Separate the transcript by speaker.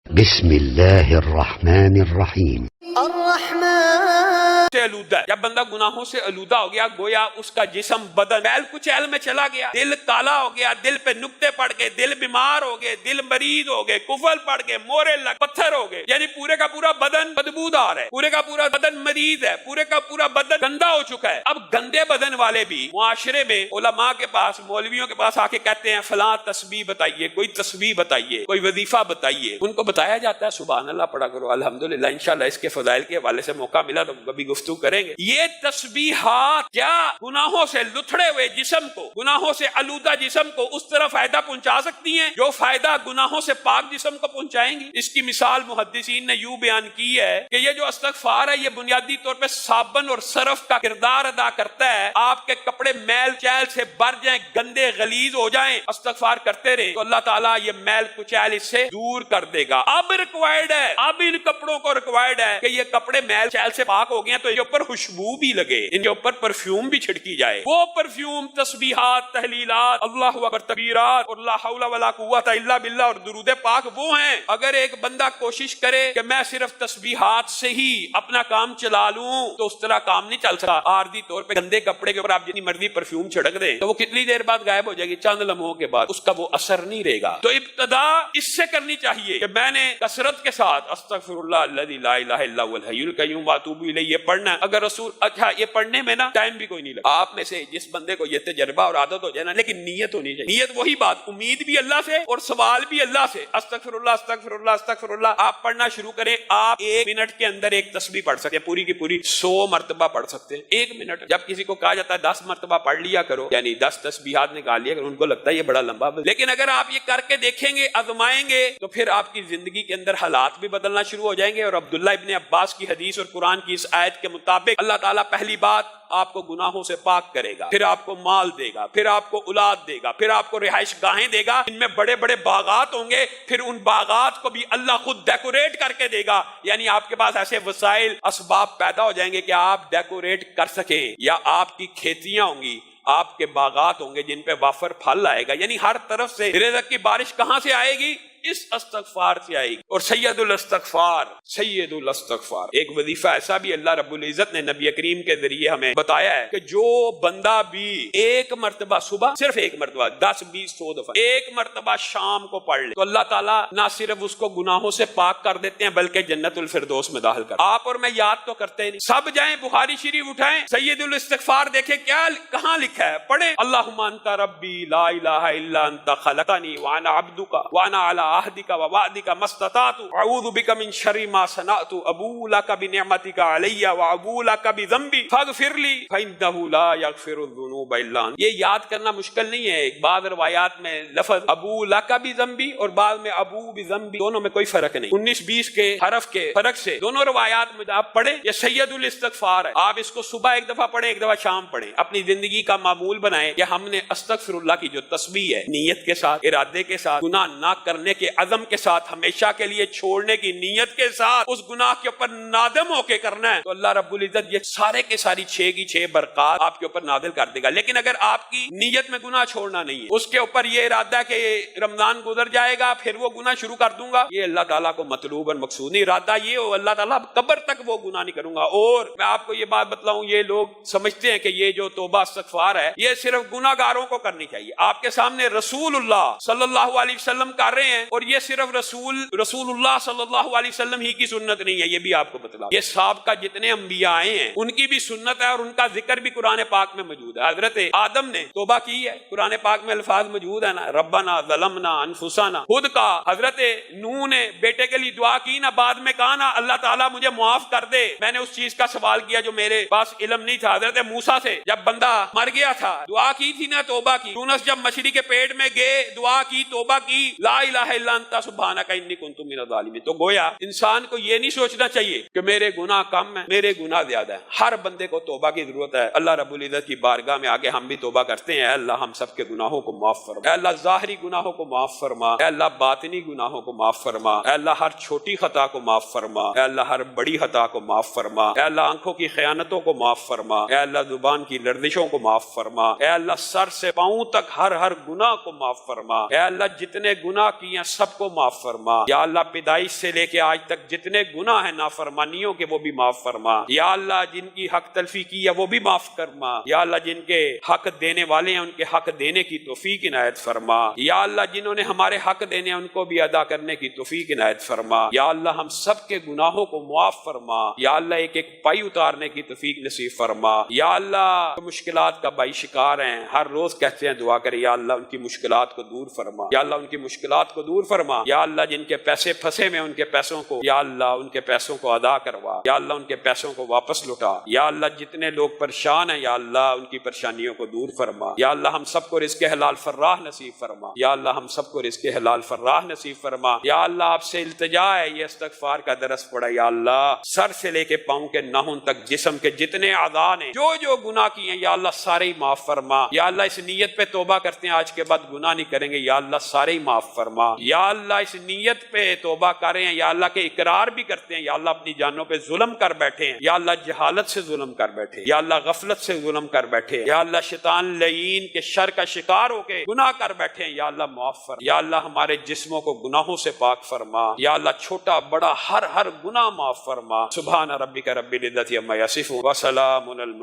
Speaker 1: بسم اللہ الرحمن الرحیم۔
Speaker 2: سے آلودہ ہے۔ جب بندہ گناہوں سے آلودہ ہو گیا، گویا اس کا جسم بدن میل کچیل میں چلا گیا، دل کالا ہو گیا، دل پہ نقطے پڑ گئے، دل بیمار ہو گئے، دل مریض ہو گئے، کفل پڑ گئے، مورے لگ پتھر ہو گئے، یعنی پورے کا پورا بدن بدبودار ہے، پورے کا پورا بدن مریض ہے، پورے کا پورا بدن گندا ہو چکا ہے۔ اب گندے بدن والے بھی معاشرے میں علماء کے پاس، مولویوں کے پاس آ کے کہتے ہیں فلاں تسبیح بتائیے، کوئی تسبیح بتائیے، کوئی وظیفہ بتائیے، ان کو بتایا جاتا ہے سبحان اللہ پڑھا کرو، الحمدللہ، انشاءاللہ اس کے فضائل کے حوالے سے موقع ملا تو کبھی گفتگو کریں گے۔ یہ تسبیحات کیا گناہوں سے لتھڑے ہوئے جسم کو، گناہوں سے آلودہ جسم کو اس طرح فائدہ پہنچا سکتی ہیں جو فائدہ گناہوں سے پاک جسم کو پہنچائیں گی؟ اس کی مثال محدثین نے یوں بیان کی ہے کہ یہ جو استغفار ہے یہ بنیادی طور پہ صابن اور سرف کا کردار ادا کرتا ہے۔ آپ کے کپڑے میل چیل سے بھر جائیں، گندے غلیظ ہو جائیں، استغفار کرتے رہے تو اللہ تعالیٰ یہ میل کچیل اس سے دور کر دے گا۔ اب ریکوائرڈ ہے، اب ان کپڑوں کو ریکوائرڈ ہے کہ یہ کپڑے میل چیل سے پاک ہو گئے تو ان کے اوپر خوشبو بھی لگے، ان کے اوپر پرفیوم بھی چھڑکی جائے۔ وہ پرفیوم تسبیحات، تحلیلات، اللہ اکبر تکبیرات اور لا حول ولا قوت الا باللہ اور درود پاک وہ ہیں۔ اگر ایک بندہ کوشش کرے کہ میں صرف تسبیحات سے ہی اپنا کام چلا لوں تو اس طرح کام نہیں چل سکتا۔ عارضی طور پہ گندے کپڑے کے اوپر آپ جتنی مرضی پرفیوم چھڑک دیں تو وہ کتنی دیر بعد غائب ہو جائے گی، چند لمحوں کے بعد اس کا وہ اثر نہیں رہے گا۔ تو ابتدا اس سے کرنی چاہیے کہ میں نے کثرت کے ساتھ استغفر اللہ الذی لا الہ الا هو الحی القیوم واتوب الیہ یہ پڑھنا ہے۔ اگر رسول اچھا یہ پڑھنے میں نا ٹائم بھی کوئی نہیں لگا، آپ میں سے جس بندے کو یہ تجربہ اور عادت ہو جائے نا، لیکن نیت ہونی چاہیے، نیت وہی بات، امید بھی اللہ سے اور سوال بھی اللہ سے۔ استغفر اللہ استغفر اللہ استغفر اللہ آپ پڑھنا شروع کریں، آپ 1 منٹ کے اندر ایک تسبیح پڑھ سکتے ہیں، پوری کی پوری 100 مرتبہ پڑھ سکتے ہیں 1 منٹ۔ جب کسی کو کہا جاتا ہے 10 مرتبہ پڑھ لیا کرو، یعنی 10 تسبیحات نکال لیا کرو، ان کو لگتا ہے یہ بڑا لمبا، لیکن اگر آپ یہ کر کے دیکھیں گے، آزمائیں گے تو پھر آپ کی زندگی کے اندر حالات بھی بدلنا شروع ہو جائیں گے۔ اور عبداللہ ابن عباس کی حدیث اور قرآن کی اس آیت کے مطابق اللہ تعالیٰ پہلی بات آپ کو گناہوں سے پاک کرے گا، پھر آپ کو مال دے گا، پھر آپ کو اولاد دے گا، پھر آپ کو رہائش گاہیں دے گا، ان میں بڑے بڑے باغات ہوں گے، پھر ان باغات کو بھی اللہ خود ڈیکوریٹ کر کے دے گا، یعنی آپ کے پاس ایسے وسائل اسباب پیدا ہو جائیں گے کہ آپ ڈیکوریٹ کر سکیں، یا آپ کی کھیتیاں ہوں گی، آپ کے باغات ہوں گے جن پہ وافر پھل آئے گا، یعنی ہر طرف سے رزق کی بارش کہاں سے آئے گی؟ اس استغفار سے آئے گی۔ اور سید الاستغفار، سید الاستغفار ایک وظیفہ ایسا بھی اللہ رب العزت نے نبی کریم کے ذریعے ہمیں بتایا ہے کہ جو بندہ بھی 1 مرتبہ صبح، صرف 1 مرتبہ، 10 20 100 دفعہ 1 مرتبہ شام کو پڑھ لے تو اللہ تعالیٰ نہ صرف اس کو گناہوں سے پاک کر دیتے ہیں بلکہ جنت الفردوس میں داخل کر۔ آپ اور میں یاد تو کرتے نہیں، سب جائیں بخاری شریف اٹھائیں، سید الاستغفار دیکھیں کیا کہاں لکھا ہے، پڑھیں اللہم انت ربی لا الہ الا انت خلقتنی وانا عبدک وانا علی عہدک ووعدک ما استطعت اعوذ بک من شر ما صنعت ابوء لک بنعمتک علی وابوء لک بذنبی فاغفر لی فانہ لا یغفر الذنوب الا انت۔ یہ یاد کرنا مشکل نہیں ہے، بعض روایات میں لفظ ابوء لک بذنبی اور بعض میں ابوء بذنبی، دونوں میں کوئی فرق نہیں، 19-20 کے حرف کے فرق سے دونوں روایات میں آپ پڑھیں۔ یہ سید الاستغفار ہے، آپ اس کو صبح 1 دفعہ پڑھیں، 1 دفعہ شام پڑھیں، اپنی زندگی کا معمول بنائیں کہ ہم نے استغفر اللہ کی جو تسبیح ہے نیت کے ساتھ، ارادے کے ساتھ، گناہ نہ کرنے کے عزم کے ساتھ، ہمیشہ کے لیے چھوڑنے کی نیت کے ساتھ، اس گناہ کے اوپر نادم ہو کے کرنا ہے تو اللہ رب العزت یہ سارے کے ساری 6 کی 6 برکات آپ کے اوپر نازل کر دے گا۔ لیکن اگر آپ کی نیت میں گناہ چھوڑنا نہیں ہے، اس کے اوپر یہ ارادہ کہ رمضان گزر جائے گا پھر وہ گناہ شروع کر دوں گا، یہ اللہ تعالیٰ کو مطلوب اور مقصود نہیں، ارادہ یہ ہو اللہ تعالیٰ قبر تک وہ گناہ نہیں کروں گا۔ اور میں آپ کو یہ بات بتلاؤں، یہ لوگ سمجھتے ہیں کہ یہ جو توبہ استغفار ہے یہ صرف گناہ گاروں کو کرنی چاہیے، آپ کے سامنے رسول اللہ صلی اللہ علیہ وسلم کر رہے ہیں، اور یہ صرف رسول اللہ صلی اللہ علیہ وسلم ہی کی سنت نہیں ہے، یہ بھی آپ کو بتلا، یہ سابقہ جتنے انبیاء آئے ہیں ان کی بھی سنت ہے اور ان کا ذکر بھی قرآن پاک میں موجود ہے۔ حضرت آدم نے توبہ کی ہے، قرآن پاک میں الفاظ موجود ہے نا، ربنا ظلمنا انفسنا، خود کا۔ حضرت نوح نے بیٹے کے لیے دعا کی نا، بعد میں کہا نا اللہ تعالیٰ مجھے معاف کر دے، میں نے اس چیز کا سوال کیا جو میرے پاس علم نہیں تھا۔ حضرت موسیٰ سے جب بندہ مر گیا تھا دعا کی تھی نا، توبہ کی۔ یونس جب مچھلی کے پیٹ میں گئے دعا کی، توبہ کی، لا الہ الا انت سبحانک انی کنت من الظالمین۔ تو گویا انسان کو یہ نہیں سوچنا چاہیے کہ میرے گناہ کم ہیں، میرے گناہ زیادہ ہیں، ہر بندے کو توبہ کی ضرورت ہے۔ اللہ رب العزت کی بارگاہ میں آگے ہم بھی توبہ کرتے ہیں، اے اللہ ہم سب کے گناہوں کو معاف فرما، اے اللہ ظاہری گناہوں کو معاف فرما، اے اللہ باطنی گناہوں کو معاف فرما، اے اللہ ہر چھوٹی خطا کو معاف فرما، اے اللہ ہر بڑی خطا کو معاف فرما، اے اللہ آنکھوں کی خیانتوں کو معاف فرما، اے اللہ زبان کی لرزشوں کو معاف فرما، اے اللہ سر سے پاؤں تک ہر گناہ کو معاف فرما، اے اللہ جتنے گناہ کیے سب کو معاف فرما یا اللہ، پیدائش سے لے کے آج تک جتنے گناہ ہیں نافرمانیوں کے وہ بھی معاف فرما یا اللہ، جن کی حق تلفی کی ہے وہ بھی معاف فرما یا اللہ، جن کے حق دینے والے ہیں ان کے حق دینے کی توفیق عنایت فرما یا اللہ، جنہوں نے ہمارے حق دینے ہیں ان کو بھی ادا کرنے کی توفیق عنایت فرما یا اللہ، ہم سب کے گناہوں کو معاف فرما یا اللہ، ایک ایک پائی اتارنے کی توفیق نصیب فرما یا اللہ، مشکلات کا بائی شکار ہیں، ہر روز کہتے ہیں دعا کرے یا اللہ ان کی مشکلات کو دور فرما یا اللہ، ان کی مشکلات کو دور فرما یا اللہ، جن کے پیسے پھنسے میں ان کے پیسوں کو یا اللہ ان کے پیسوں کو ادا کروا یا اللہ، ان کے پیسوں کو واپس لوٹا یا اللہ، جتنے لوگ پریشان ہیں یا اللہ ان کی پریشانیوں کو دور فرما یا اللہ، ہم سب کو رزق حلال فراہ نصیب فرما یا اللہ، ہم سب کو رزق حلال فراہ نصیب فرما یا اللہ، آپ سے التجا ہے یہ استغفار کا درس پڑا یا اللہ، سر سے لے کے پاؤں کے ناخن تک جسم کے جتنے اعضاء نے جو گناہ کیے ہیں یا اللہ سارے ہی معاف فرما یا اللہ، اس نیت پہ توبہ کرتے ہیں آج کے بعد گناہ نہیں کریں گے یا اللہ، سارے ہی معاف فرما یا اللہ، اس نیت پہ توبہ کر رہے ہیں یا اللہ کے اقرار بھی کرتے ہیں یا اللہ، اپنی جانوں پہ ظلم کر بیٹھے ہیں یا اللہ، جہالت سے ظلم کر بیٹھے یا اللہ، غفلت سے ظلم کر بیٹھے یا اللہ، شیطان لعین کے شر کا شکار ہو کے گناہ کر بیٹھے ہیں یا اللہ، معاف فرما یا اللہ، ہمارے جسموں کو گناہوں سے پاک فرما یا اللہ، چھوٹا بڑا ہر گناہ معاف فرما۔ سبحان ربک رب العزت عما یصفون وسلام علی المرسلین۔